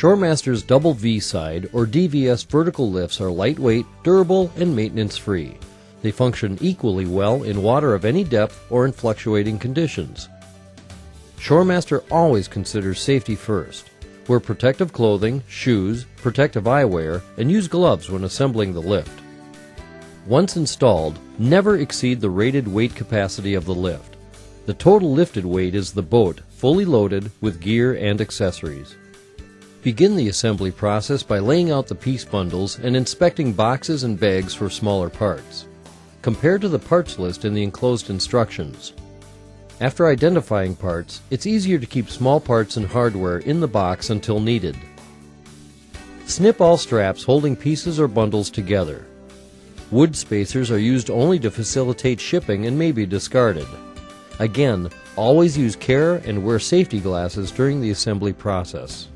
ShoreMaster's double V-side or DVS vertical lifts are lightweight, durable, and maintenance-free. They function equally well in water of any depth or in fluctuating conditions. ShoreMaster always considers safety first. Wear protective clothing, shoes, protective eyewear, and use gloves when assembling the lift. Once installed, never exceed the rated weight capacity of the lift. The total lifted weight is the boat, fully loaded with gear and accessories. Begin the assembly process by laying out the piece bundles and inspecting boxes and bags for smaller parts. Compare to the parts list in the enclosed instructions. After identifying parts, it's easier to keep small parts and hardware in the box until needed. Snip all straps holding pieces or bundles together. Wood spacers are used only to facilitate shipping and may be discarded. Again, always use care and wear safety glasses during the assembly process.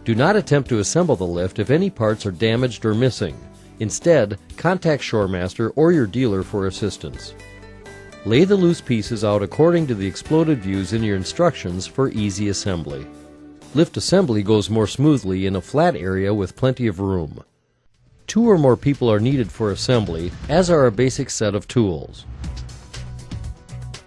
Do not attempt to assemble the lift if any parts are damaged or missing. Instead, contact ShoreMaster or your dealer for assistance. Lay the loose pieces out according to the exploded views in your instructions for easy assembly. Lift assembly goes more smoothly in a flat area with plenty of room. 2 or more people are needed for assembly, as are a basic set of tools.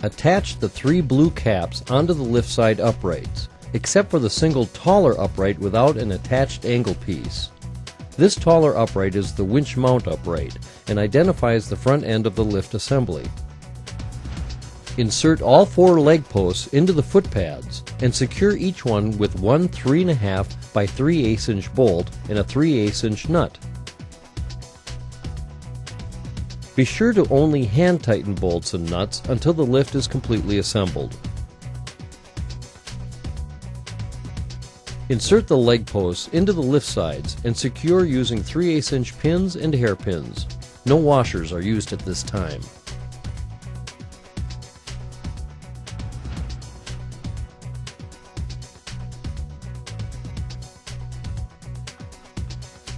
Attach the 3 blue caps onto the lift side uprights, except for the single taller upright without an attached angle piece. This taller upright is the winch mount upright and identifies the front end of the lift assembly. Insert all 4 leg posts into the foot pads and secure each one with one 3.5 by 3/8 inch bolt and a 3/8 inch nut. Be sure to only hand tighten bolts and nuts until the lift is completely assembled. Insert the leg posts into the lift sides and secure using 3/8 inch pins and hairpins. No washers are used at this time.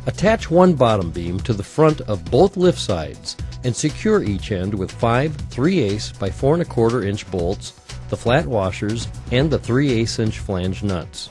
Attach one bottom beam to the front of both lift sides and secure each end with 5 3/8 by 4¼ inch bolts, the flat washers, and the 3/8 inch flange nuts.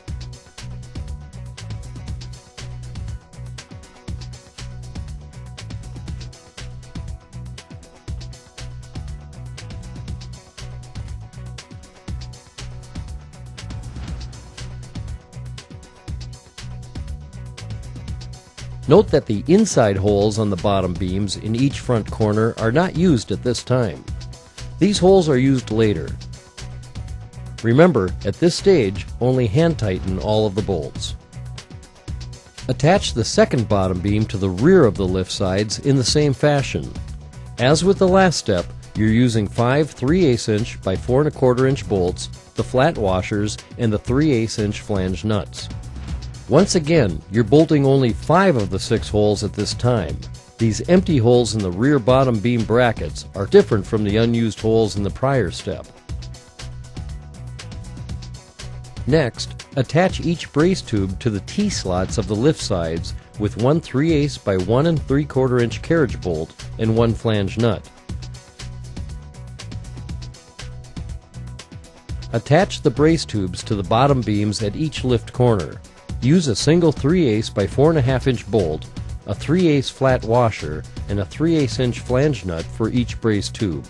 Note that the inside holes on the bottom beams in each front corner are not used at this time. These holes are used later. Remember, at this stage, only hand tighten all of the bolts. Attach the second bottom beam to the rear of the lift sides in the same fashion. As with the last step, you're using 5 3/8 inch by 4¼ inch bolts, the flat washers, and the 3/8 inch flange nuts. Once again, you're bolting only 5 of the 6 holes at this time. These empty holes in the rear bottom beam brackets are different from the unused holes in the prior step. Next, attach each brace tube to the T-slots of the lift sides with one 3/8 by 1 3/4 inch carriage bolt and one flange nut. Attach the brace tubes to the bottom beams at each lift corner. Use a single 3/8 by 4½ inch bolt, a 3/8 flat washer, and a 3/8 inch flange nut for each brace tube.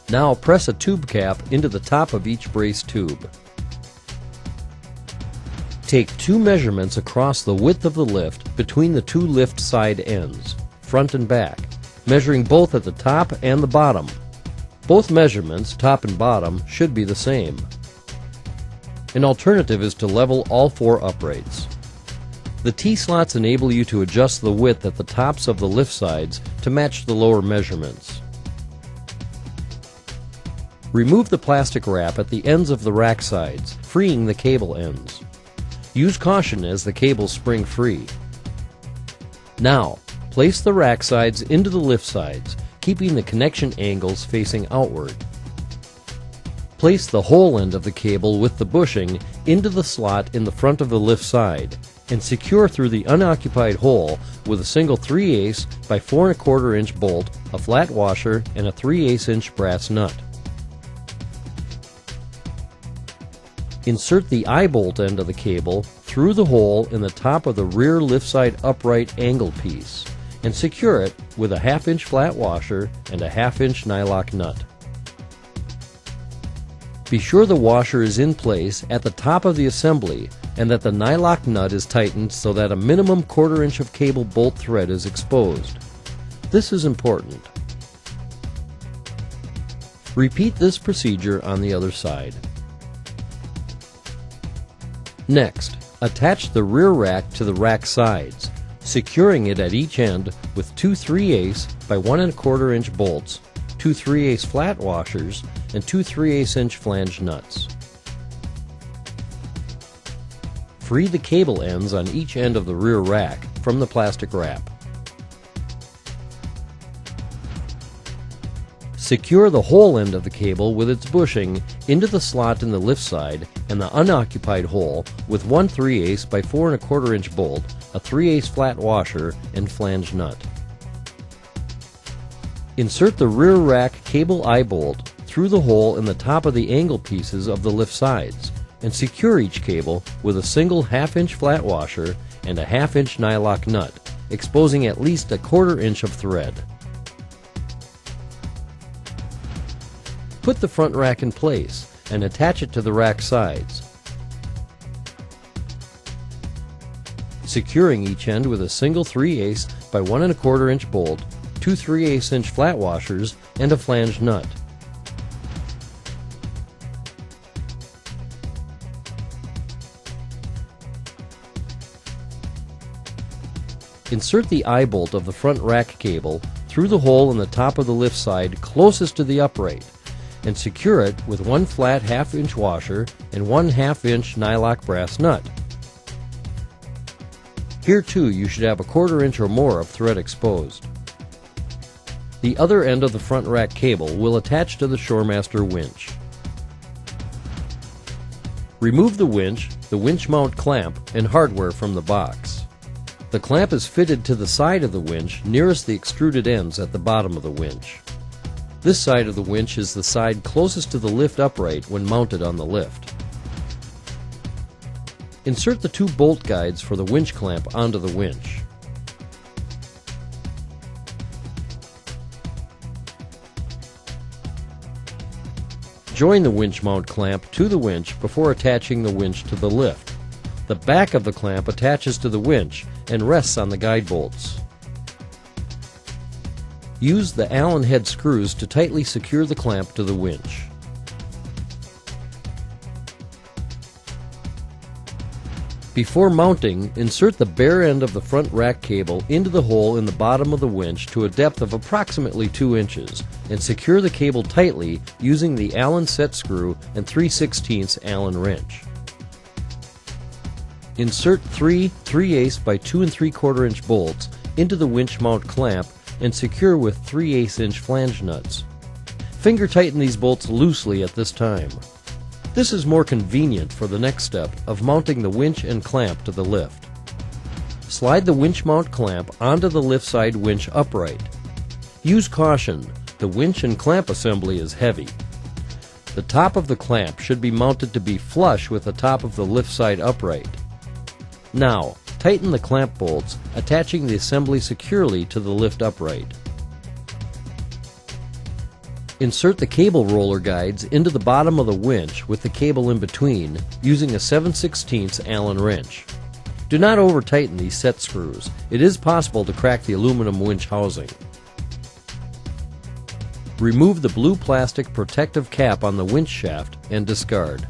Now press a tube cap into the top of each brace tube. Take 2 measurements across the width of the lift between the 2 lift side ends, front and back, measuring both at the top and the bottom. Both measurements, top and bottom, should be the same. An alternative is to level all 4 uprights. The T-slots enable you to adjust the width at the tops of the lift sides to match the lower measurements. Remove the plastic wrap at the ends of the rack sides, freeing the cable ends. Use caution as the cables spring free. Now, place the rack sides into the lift sides, keeping the connection angles facing outward. Place the whole end of the cable with the bushing into the slot in the front of the lift side and secure through the unoccupied hole with a single 3/8 by 4¼ inch bolt, a flat washer, and a 3/8 inch brass nut. Insert the eye bolt end of the cable through the hole in the top of the rear lift side upright angle piece and secure it with a 1/2 inch flat washer and a 1/2 inch nylock nut. Be sure the washer is in place at the top of the assembly and that the nylock nut is tightened so that a minimum 1/4 inch of cable bolt thread is exposed. This is important. Repeat this procedure on the other side. Next, attach the rear rack to the rack sides, securing it at each end with 2 3/8 by 1 1/4 inch bolts, 2 3/8 flat washers, and 2 3/8 inch flange nuts. Free the cable ends on each end of the rear rack from the plastic wrap. Secure the whole end of the cable with its bushing into the slot in the lift side and the unoccupied hole with 1 3/8 by 4 1/4 inch bolt, a 3/8 flat washer, and flange nut. Insert the rear rack cable eye bolt through the hole in the top of the angle pieces of the lift sides and secure each cable with a single 1/2 inch flat washer and a 1/2 inch nylock nut, exposing at least a 1/4 inch of thread. Put the front rack in place and attach it to the rack sides, securing each end with a single 3/8 by 1 1/4 inch bolt, 2 3/8 inch flat washers, and a flange nut. Insert the eye bolt of the front rack cable through the hole in the top of the lift side closest to the upright and secure it with 1 flat 1/2 inch washer and 1 1/2 inch nylock brass nut. Here too you should have a 1/4 inch or more of thread exposed. The other end of the front rack cable will attach to the ShoreMaster winch. Remove the winch mount clamp, and hardware from the box. The clamp is fitted to the side of the winch nearest the extruded ends at the bottom of the winch. This side of the winch is the side closest to the lift upright when mounted on the lift. Insert the 2 bolt guides for the winch clamp onto the winch. Join the winch mount clamp to the winch before attaching the winch to the lift. The back of the clamp attaches to the winch and rests on the guide bolts. Use the Allen head screws to tightly secure the clamp to the winch. Before mounting, insert the bare end of the front rack cable into the hole in the bottom of the winch to a depth of approximately 2 inches and secure the cable tightly using the Allen set screw and 3/16 Allen wrench. Insert 3 3/8 by 2 3/4 inch bolts into the winch mount clamp and secure with 3/8 inch flange nuts. Finger tighten these bolts loosely at this time. This is more convenient for the next step of mounting the winch and clamp to the lift. Slide the winch mount clamp onto the lift side winch upright. Use caution, the winch and clamp assembly is heavy. The top of the clamp should be mounted to be flush with the top of the lift side upright. Now, tighten the clamp bolts, attaching the assembly securely to the lift upright. Insert the cable roller guides into the bottom of the winch with the cable in between, using a 7/16 Allen wrench. Do not over-tighten these set screws. It is possible to crack the aluminum winch housing. Remove the blue plastic protective cap on the winch shaft and discard.